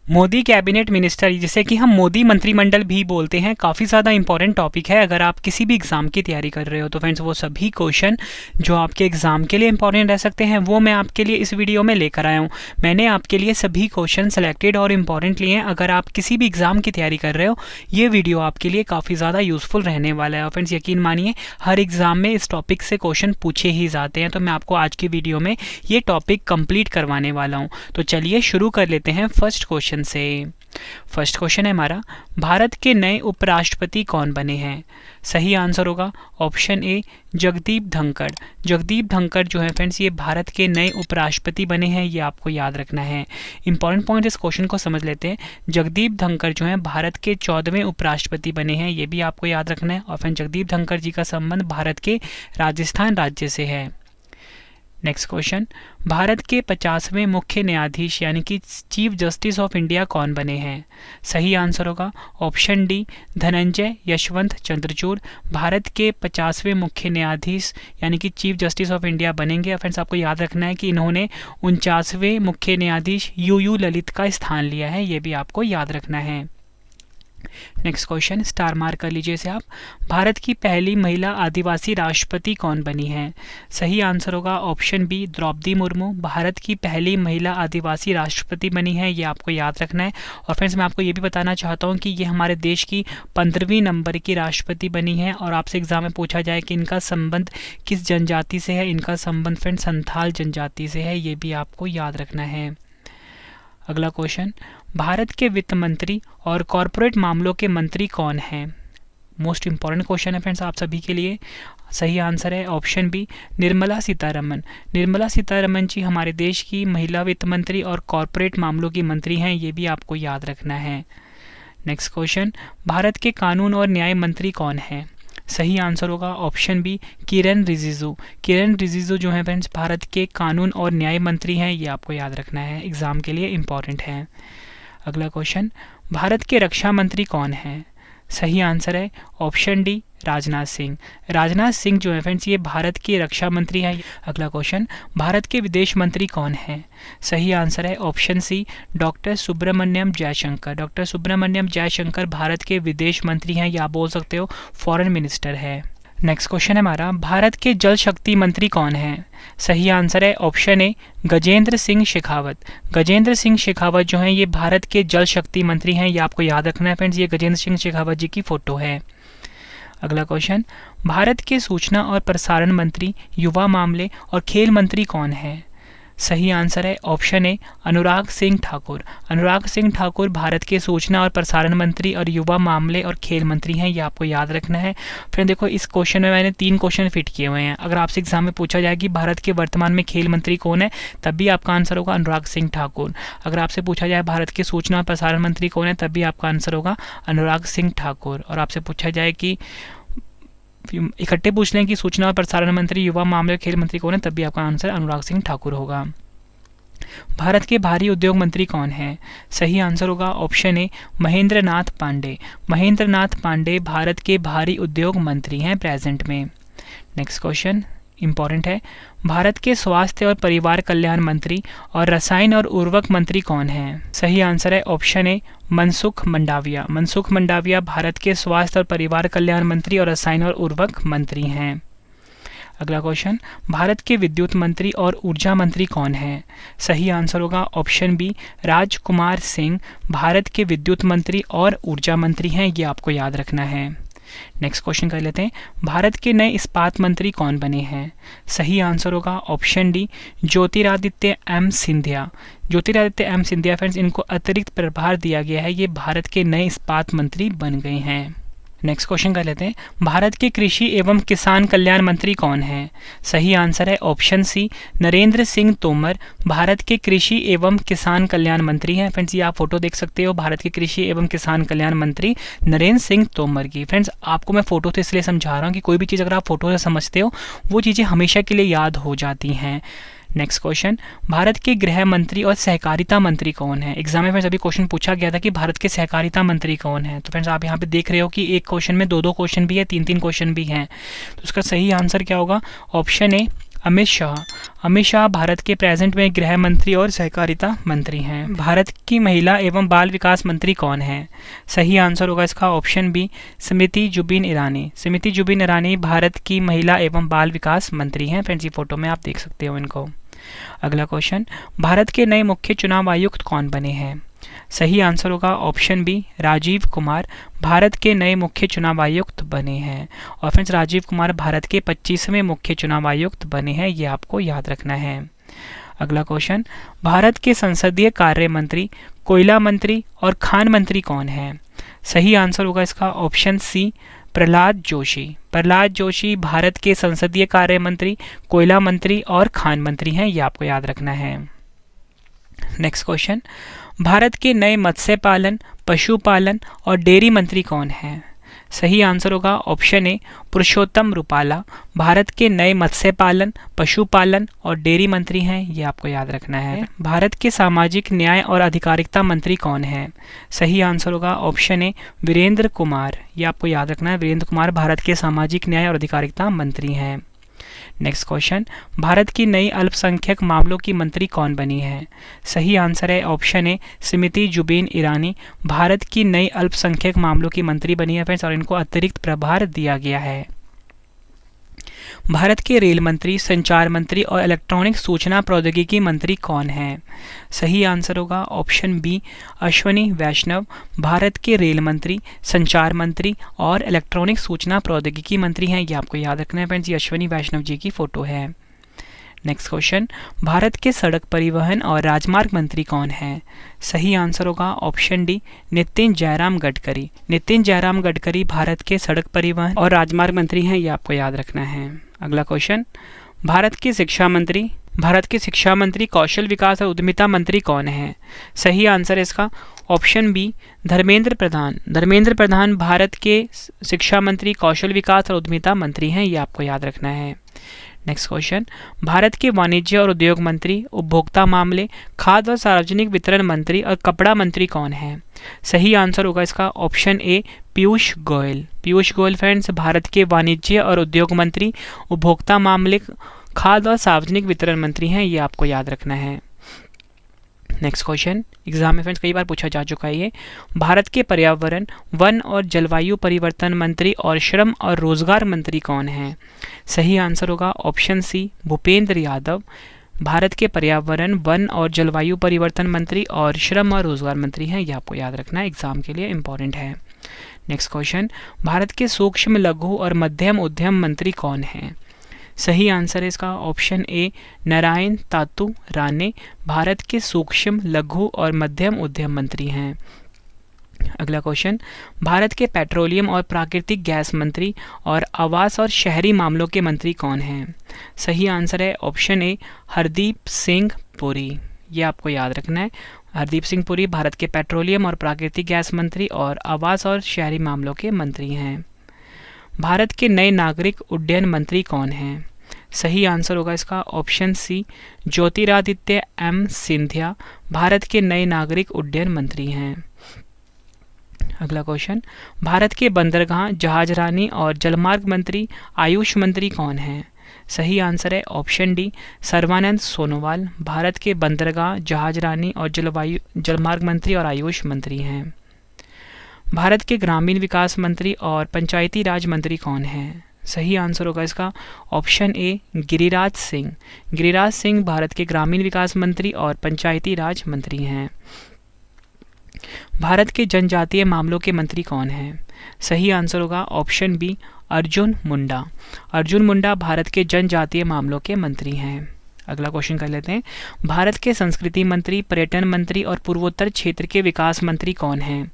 Modi cabinet minister, जिसे कि हम मोदी मंत्रिमंडल भी बोलते हैं, काफ़ी ज़्यादा इंपॉर्टेंट टॉपिक है अगर आप किसी भी एग्ज़ाम की तैयारी कर रहे हो। तो फ्रेंड्स वो सभी क्वेश्चन जो आपके एग्ज़ाम के लिए इंपॉर्टेंट रह सकते हैं वो मैं आपके लिए इस वीडियो में लेकर आया हूँ। मैंने आपके लिए सभी क्वेश्चन सेलेक्टेड और इम्पॉर्टेंट लिए हैं। अगर आप किसी भी एग्ज़ाम की तैयारी कर रहे हो ये वीडियो आपके लिए काफ़ी ज़्यादा यूज़फुल रहने वाला है। और फ्रेंड्स यकीन मानिए हर एग्ज़ाम में इस टॉपिक से क्वेश्चन पूछे ही जाते हैं, तो मैं आपको आज की वीडियो में ये टॉपिक कंप्लीट करवाने वाला हूँ। तो चलिए शुरू कर लेते हैं फर्स्ट क्वेश्चन से। फर्स्ट क्वेश्चन है हमारा, भारत के नए उपराष्ट्रपति कौन बने हैं? सही आंसर होगा ऑप्शन ए जगदीप धनखड़। जगदीप धनखड़ जो है फ्रेंड्स ये भारत के नए उपराष्ट्रपति बने हैं, ये आपको याद रखना है। इंपॉर्टेंट पॉइंट इस क्वेश्चन को समझ लेते हैं। जगदीप धनखड़ जो है भारत के 14वें उपराष्ट्रपति बने हैं, ये भी आपको याद रखना है। और फिर जगदीप धनखड़ जी का संबंध भारत के राजस्थान राज्य से है। नेक्स्ट क्वेश्चन, भारत के 50वें मुख्य न्यायाधीश यानी कि चीफ जस्टिस ऑफ इंडिया कौन बने हैं? सही आंसर होगा ऑप्शन डी धनंजय यशवंत चंद्रचूड़। भारत के 50वें मुख्य न्यायाधीश यानी कि चीफ जस्टिस ऑफ इंडिया बनेंगे। फ्रेंड्स आपको याद रखना है कि इन्होंने 49वें मुख्य न्यायाधीश यू ललित का स्थान लिया है, ये भी आपको याद रखना है। नेक्स्ट क्वेश्चन स्टार मार्क कर लीजिए इसे आप। भारत की पहली महिला आदिवासी राष्ट्रपति कौन बनी है? सही आंसर होगा ऑप्शन बी द्रौपदी मुर्मू। भारत की पहली महिला आदिवासी राष्ट्रपति बनी है, ये आपको याद रखना है। और फ्रेंड्स मैं आपको ये भी बताना चाहता हूँ कि ये हमारे देश की 15वीं नंबर की राष्ट्रपति बनी है। और आपसे एग्जाम में पूछा जाए कि इनका संबंध किस जनजाति से है, इनका संबंध फ्रेंड्स संथाल जनजाति से है, ये भी आपको याद रखना है। अगला क्वेश्चन, भारत के वित्त मंत्री और कॉरपोरेट मामलों के मंत्री कौन हैं? मोस्ट इंपॉर्टेंट क्वेश्चन है फ्रेंड्स आप सभी के लिए। सही आंसर है ऑप्शन बी निर्मला सीतारमन। निर्मला सीतारमन जी हमारे देश की महिला वित्त मंत्री और कॉरपोरेट मामलों की मंत्री हैं, ये भी आपको याद रखना है। नेक्स्ट क्वेश्चन, भारत के कानून और न्याय मंत्री कौन हैं? सही आंसर होगा ऑप्शन बी किरण रिजिजू। किरण रिजिजू जो है फ्रेंड्स भारत के कानून और न्याय मंत्री हैं, ये आपको याद रखना है, एग्जाम के लिए इम्पॉर्टेंट है। अगला क्वेश्चन, भारत के रक्षा मंत्री कौन हैं? सही आंसर है ऑप्शन डी राजनाथ सिंह। राजनाथ सिंह जो है फ्रेंड्स ये भारत के रक्षा मंत्री हैं। अगला क्वेश्चन, भारत के विदेश मंत्री कौन हैं? सही आंसर है option C doctor Subrahmanyam Jaishankar. Doctor Subrahmanyam Jaishankar Bharat के विदेश मंत्री हैं, या आप बोल सकते हो फॉरेन मिनिस्टर है। नेक्स्ट क्वेश्चन है हमारा, भारत के जल शक्ति मंत्री कौन हैं? सही आंसर है ऑप्शन ए गजेंद्र सिंह शेखावत। गजेंद्र सिंह शेखावत जो हैं ये भारत के जल शक्ति मंत्री हैं, ये आपको याद रखना है फ्रेंड्स, ये गजेंद्र सिंह शेखावत जी की फोटो है। अगला क्वेश्चन, भारत के सूचना और प्रसारण मंत्री, युवा मामले और खेल मंत्री कौन है? सही आंसर है ऑप्शन ए अनुराग सिंह ठाकुर। अनुराग सिंह ठाकुर भारत के सूचना और प्रसारण मंत्री और युवा मामले और खेल मंत्री हैं, ये आपको याद रखना है। फिर देखो इस क्वेश्चन में मैंने 3 क्वेश्चन फिट किए हुए हैं। अगर आपसे एग्जाम में पूछा जाए कि भारत के वर्तमान में खेल मंत्री कौन है, तब भी आपका आंसर होगा अनुराग सिंह ठाकुर। अगर आपसे पूछा जाए भारत के सूचना और प्रसारण मंत्री कौन है, तब भी आपका आंसर होगा अनुराग सिंह ठाकुर। और आपसे पूछा जाए कि इकट्ठे पूछ लें कि सूचना और प्रसारण मंत्री, युवा मामले और खेल मंत्री कौन है, तब भी आपका आंसर अनुराग सिंह ठाकुर होगा। भारत के भारी उद्योग मंत्री कौन है? सही आंसर होगा ऑप्शन ए महेंद्र नाथ पांडे। महेंद्र नाथ पांडे भारत के भारी उद्योग मंत्री हैं प्रेजेंट में। नेक्स्ट क्वेश्चन इंपॉर्टेंट है, भारत के स्वास्थ्य और परिवार कल्याण मंत्री और रसायन और उर्वरक मंत्री कौन हैं? सही आंसर है ऑप्शन ए मनसुख मंडाविया। मनसुख मंडाविया भारत के स्वास्थ्य और परिवार कल्याण मंत्री और रसायन और उर्वरक मंत्री हैं। अगला क्वेश्चन, भारत के विद्युत मंत्री और ऊर्जा मंत्री कौन हैं? सही आंसर होगा ऑप्शन बी राजकुमार सिंह। भारत के विद्युत मंत्री और ऊर्जा मंत्री हैं, ये आपको याद रखना है। नेक्स्ट क्वेश्चन कर लेते हैं, भारत के नए इस्पात मंत्री कौन बने हैं? सही आंसर होगा option D Jyotiraditya M Scindia. Jyotiraditya M Scindia friends इनको अतिरिक्त प्रभार दिया गया है, ये भारत के नए इस्पात मंत्री बन गए हैं। नेक्स्ट क्वेश्चन कर लेते हैं, भारत के कृषि एवं किसान कल्याण मंत्री कौन हैं? सही आंसर है ऑप्शन सी नरेंद्र सिंह तोमर। भारत के कृषि एवं किसान कल्याण मंत्री हैं। फ्रेंड्स ये आप फोटो देख सकते हो भारत के कृषि एवं किसान कल्याण मंत्री नरेंद्र सिंह तोमर की। फ्रेंड्स आपको मैं फोटो तो इसलिए समझा रहा हूँ कि कोई भी चीज़ अगर आप फोटो से समझते हो वो चीज़ें हमेशा के लिए याद हो जाती हैं। नेक्स्ट क्वेश्चन, भारत के गृह मंत्री और सहकारिता मंत्री कौन है? एग्जाम में अभी क्वेश्चन पूछा गया था कि भारत के सहकारिता मंत्री कौन है। तो फ्रेंड्स आप यहाँ पे देख रहे हो कि एक क्वेश्चन में 2-2 क्वेश्चन भी है, 3-3 क्वेश्चन भी हैं। तो उसका सही आंसर क्या होगा? Option A Amit Shah. अमित शाह भारत के प्रेजेंट में गृह मंत्री और सहकारिता मंत्री हैं। भारत की महिला एवं बाल विकास मंत्री कौन है? सही आंसर होगा इसका ऑप्शन बी, स्मृति जुबिन ईरानी। स्मृति जुबिन ईरानी भारत की महिला एवं बाल विकास मंत्री हैं। फ्रेंड्स ये फोटो में आप देख सकते हो इनको। अगला क्वेश्चन, भारत के नए मुख्य चुनाव आयुक्त कौन बने हैं? सही आंसर होगा ऑप्शन बी, राजीव कुमार भारत के नए मुख्य चुनाव आयुक्त बने हैं। और फ्रेंड्स राजीव कुमार भारत के 25वें मुख्य चुनाव आयुक्त बने हैं, ये आपको याद रखना है। अगला क्वेश्चन, भारत के संसदीय कार्य मंत्री, कोयला मंत्री और खान मंत्री कौन है? सही आंसर होगा इसका ऑप्शन सी, प्रहलाद जोशी। प्रहलाद जोशी भारत के संसदीय कार्य मंत्री, कोयला मंत्री और खान मंत्री हैं, ये आपको याद रखना है। नेक्स्ट क्वेश्चन, भारत के नए मत्स्य पालन, पशुपालन और डेयरी मंत्री कौन हैं? सही आंसर होगा ऑप्शन ए, पुरुषोत्तम रूपाला भारत के नए मत्स्य पालन, पशुपालन और डेयरी मंत्री हैं, ये आपको याद रखना है। भारत के सामाजिक न्याय और अधिकारिता मंत्री कौन है? सही आंसर होगा ऑप्शन ए, वीरेंद्र कुमार। ये आपको याद रखना है, वीरेंद्र कुमार भारत के सामाजिक न्याय और अधिकारिता मंत्री हैं। नेक्स्ट क्वेश्चन, भारत की नई अल्पसंख्यक मामलों की मंत्री कौन बनी है? सही आंसर है ऑप्शन ए, स्मृति जुबिन ईरानी भारत की नई अल्पसंख्यक मामलों की मंत्री बनी है फ्रेंड्स, और इनको अतिरिक्त प्रभार दिया गया है। भारत के रेल मंत्री, संचार मंत्री और इलेक्ट्रॉनिक सूचना प्रौद्योगिकी मंत्री कौन है? सही आंसर होगा ऑप्शन बी, अश्वनी वैष्णव भारत के रेल मंत्री, संचार मंत्री और इलेक्ट्रॉनिक सूचना प्रौद्योगिकी मंत्री हैं, ये आपको याद रखना है फ्रेंड्स। ये अश्वनी वैष्णव जी की फोटो है। नेक्स्ट क्वेश्चन, भारत के सड़क परिवहन और राजमार्ग मंत्री कौन है? सही आंसर होगा ऑप्शन डी, नितिन जयराम गडकरी। नितिन जयराम गडकरी भारत के सड़क परिवहन और राजमार्ग मंत्री हैं, ये आपको याद रखना है। अगला क्वेश्चन, भारत के शिक्षा मंत्री, कौशल विकास और उद्यमिता मंत्री कौन है? सही आंसर है इसका ऑप्शन बी, धर्मेंद्र प्रधान। धर्मेंद्र प्रधान भारत के शिक्षा मंत्री, कौशल विकास और उद्यमिता मंत्री हैं, ये आपको याद रखना है। नेक्स्ट क्वेश्चन, भारत के वाणिज्य और उद्योग मंत्री, उपभोक्ता मामले, खाद्य और सार्वजनिक वितरण मंत्री और कपड़ा मंत्री कौन है? सही आंसर होगा इसका option A, Piyush Goyal. Piyush Goyal friends Bharat के वाणिज्य और उद्योग मंत्री, उपभोक्ता मामले, खाद्य और सार्वजनिक वितरण मंत्री हैं, ये आपको याद रखना है। नेक्स्ट क्वेश्चन, एग्जाम में फ्रेंड्स कई बार पूछा जा चुका है ये, भारत के पर्यावरण, वन और जलवायु परिवर्तन मंत्री और श्रम और रोजगार मंत्री कौन है? सही आंसर होगा ऑप्शन सी, भूपेंद्र यादव भारत के पर्यावरण, वन और जलवायु परिवर्तन मंत्री और श्रम और रोजगार मंत्री हैं, ये आपको याद रखना है, एग्जाम के लिए इंपॉर्टेंट है। नेक्स्ट क्वेश्चन, भारत के सूक्ष्म, लघु और मध्यम उद्यम मंत्री कौन हैं? सही आंसर है इसका ऑप्शन ए, नारायण तातू राणे भारत के सूक्ष्म, लघु और मध्यम उद्यम मंत्री हैं। अगला क्वेश्चन, भारत के पेट्रोलियम और प्राकृतिक गैस मंत्री और आवास और शहरी मामलों के मंत्री कौन हैं? सही आंसर है ऑप्शन ए, हरदीप सिंह पुरी। ये आपको याद रखना है, हरदीप सिंह पुरी भारत के पेट्रोलियम और प्राकृतिक गैस मंत्री और आवास और शहरी मामलों के मंत्री हैं। भारत के नए नागरिक उड्डयन मंत्री कौन हैं? सही आंसर होगा इसका option C, Jyotiraditya M Scindia Bharat के नए नागरिक उड्डयन मंत्री हैं। अगला क्वेश्चन, भारत के बंदरगाह, जहाजरानी और जलमार्ग मंत्री, आयुष मंत्री कौन हैं? सही आंसर है ऑप्शन डी, सर्बानंद सोनोवाल भारत के बंदरगाह, जहाजरानी और जलमार्ग मंत्री और आयुष मंत्री हैं। भारत के ग्रामीण विकास मंत्री और पंचायती राज मंत्री कौन हैं? सही आंसर होगा इसका ऑप्शन ए, गिरिराज सिंह। गिरिराज सिंह भारत के ग्रामीण विकास मंत्री और पंचायती राज मंत्री हैं। भारत के जनजातीय मामलों के मंत्री कौन हैं? सही आंसर होगा ऑप्शन बी, अर्जुन मुंडा। अर्जुन मुंडा भारत के जनजातीय मामलों के मंत्री हैं। अगला क्वेश्चन कर लेते हैं, भारत के संस्कृति मंत्री, पर्यटन मंत्री और पूर्वोत्तर क्षेत्र के विकास मंत्री कौन हैं?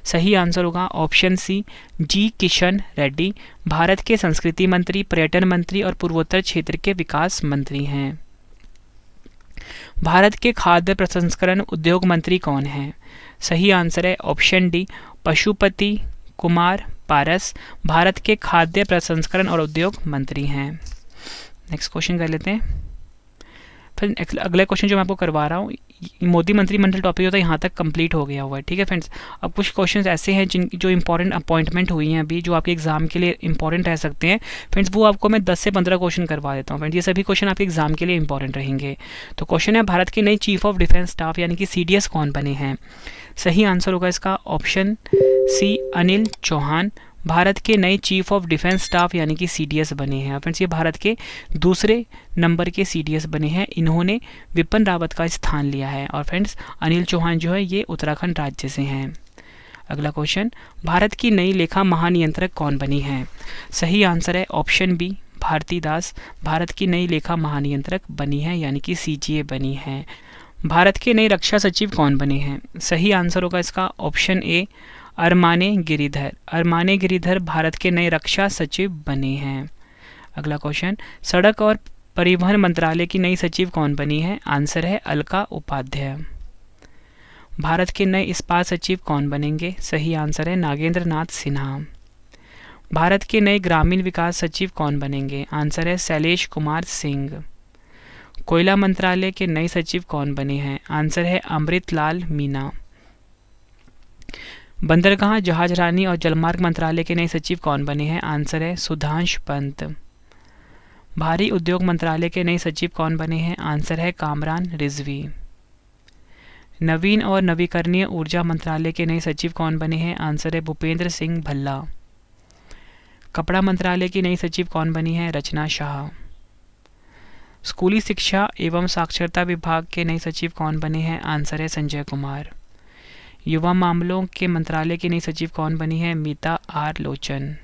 सही आंसर होगा ऑप्शन सी, जी किशन रेड्डी भारत के संस्कृति मंत्री, पर्यटन मंत्री और पूर्वोत्तर क्षेत्र के विकास मंत्री हैं। भारत के खाद्य प्रसंस्करण उद्योग मंत्री कौन हैं? सही आंसर है ऑप्शन डी, पशुपति कुमार पारस भारत के खाद्य प्रसंस्करण और उद्योग मंत्री हैं। नेक्स्ट क्वेश्चन कर लेते हैं, फिर अगला क्वेश्चन जो मैं आपको करवा रहा हूँ, मोदी मंत्रिमंडल टॉपिक होता है यहाँ तक कंप्लीट हो गया हुआ है, ठीक है फ्रेंड्स। अब कुछ क्वेश्चंस ऐसे हैं जो इंपॉर्टेंट अपॉइंटमेंट हुई हैं अभी, जो आपके एग्जाम के लिए इंपॉर्टेंट रह सकते हैं फ्रेंड्स, वो आपको मैं 10 से 15 क्वेश्चन करवा देता हूँ फ्रेंड्स। ये सभी क्वेश्चन आपके एग्जाम के लिए इंपॉर्टेंट रहेंगे। तो क्वेश्चन है, भारत के नए चीफ ऑफ डिफेंस स्टाफ यानी कि CDS कौन बने हैं? सही आंसर होगा इसका ऑप्शन सी, अनिल चौहान। भारत के नए चीफ ऑफ डिफेंस स्टाफ यानी कि CDS बने हैं फ्रेंड्स। ये भारत के दूसरे नंबर के CDS बने हैं, इन्होंने विपिन रावत का स्थान लिया है। और फ्रेंड्स अनिल चौहान जो है ये उत्तराखंड राज्य से हैं। अगला क्वेश्चन, भारत की नई लेखा महानियंत्रक कौन बनी है? सही आंसर है ऑप्शन बी, भारती दास भारत की नई लेखा महानियंत्रक बनी है यानी कि CGA बनी है। भारत के नए रक्षा सचिव कौन बने हैं? सही आंसर होगा इसका ऑप्शन ए, अरमाने गिरिधर। अरमाने गिरिधर भारत के नए रक्षा सचिव बने हैं। अगला क्वेश्चन, सड़क और परिवहन मंत्रालय की नई सचिव कौन बनी है? आंसर है अलका उपाध्याय। भारत के नए इस्पात सचिव कौन बनेंगे? सही आंसर है नागेंद्र नाथ सिन्हा। भारत के नए ग्रामीण विकास सचिव कौन बनेंगे? आंसर है शैलेश कुमार सिंह। कोयला मंत्रालय के नए सचिव कौन बने हैं? आंसर है अमृतलाल मीना। बंदरगाह, जहाजरानी और जलमार्ग मंत्रालय के नए सचिव कौन बने हैं? आंसर है सुधांश पंत। भारी उद्योग मंत्रालय के नए सचिव कौन बने हैं? आंसर है कामरान रिजवी। नवीन और नवीकरणीय ऊर्जा मंत्रालय के नए सचिव कौन बने हैं? आंसर है भूपेंद्र सिंह भल्ला। कपड़ा मंत्रालय की नई सचिव कौन बनी है? रचना शाह। स्कूली शिक्षा एवं साक्षरता विभाग के नए सचिव कौन बने हैं? आंसर है संजय कुमार। युवा मामलों के मंत्रालय की नई सचिव कौन बनी है? मीता आर लोचन।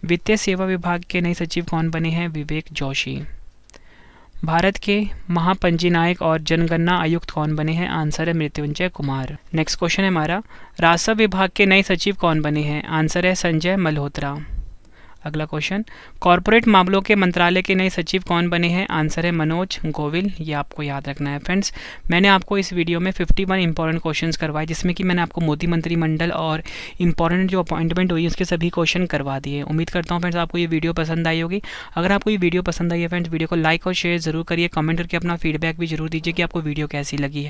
वित्तीय सेवा विभाग के नए सचिव कौन बने हैं? विवेक जोशी। भारत के महापंजीनायक और जनगणना आयुक्त कौन बने हैं? आंसर है मृत्युंजय कुमार। नेक्स्ट क्वेश्चन है हमारा, राजस्व विभाग के नए सचिव कौन बने हैं? आंसर है संजय मल्होत्रा। अगला क्वेश्चन, कॉरपोरेट मामलों के मंत्रालय के नए सचिव कौन बने हैं? आंसर है मनोज गोविल। ये आपको याद रखना है फ्रेंड्स। मैंने आपको इस वीडियो में 51 इंपॉर्टेंट क्वेश्चंस करवाए, जिसमें कि मैंने आपको मोदी मंत्रिमंडल और इंपॉर्टेंट जो अपॉइंटमेंट हुई उसके सभी क्वेश्चन करवा दिए। उम्मीद करता हूँ फ्रेंड्स आपको ये वीडियो पसंद आई होगी। अगर आपको ये वीडियो पसंद आई है फ्रेंड्स, वीडियो को लाइक और शेयर जरूर करिए, कमेंट करके अपना फीडबैक भी जरूर दीजिए कि आपको वीडियो कैसी लगी है।